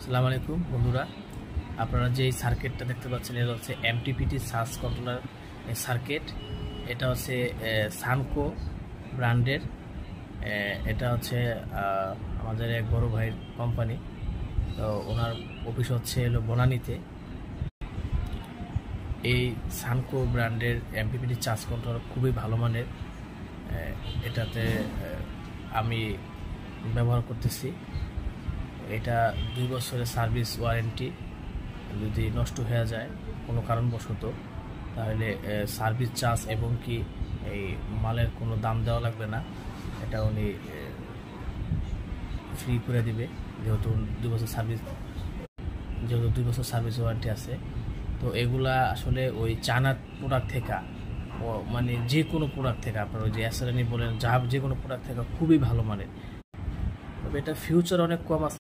আসসালামু আলাইকুম বন্ধুরা, আপনারা যে সার্কিটটা দেখতে পাচ্ছেন এটা হচ্ছে এমটিপিটি সার্চ কন্ট্রোলার সার্কিট। এটা হচ্ছে সানকো ব্র্যান্ডের। এটা হচ্ছে আমাদের এক বড় ভাইয়ের কোম্পানি। তো ওনার অফিস হচ্ছে বনানীতে। এই সানকো ব্র্যান্ডের এমপিপিটি চার্জ কন্ট্রোলার খুবই ভালো মানের। এটাতে আমি ব্যবহার করতেছি। এটা 2 বছরের সার্ভিস ওয়ারেন্টি। যদি নষ্ট হয়ে যায় কোনো কারণবশত তাহলে সার্ভিস চার্জ এবং কি এই মালের কোনো দাম দেওয়া লাগবে না, এটা উনি ফ্রি করে দিবে। যেহেতু 2 বছর সার্ভিস ওয়ারেন্টি আছে। তো এগুলা আসলে ওই চায়না প্রোডাক্ট থেকে মানে যে কোনো প্রোডাক্ট থেকে আপনার ওই যে এসআরএনই বলেন যে কোনো প্রোডাক্ট থেকে খুবই ভালো মানের। তবে এটা ফিউচার অনেক কম আছে।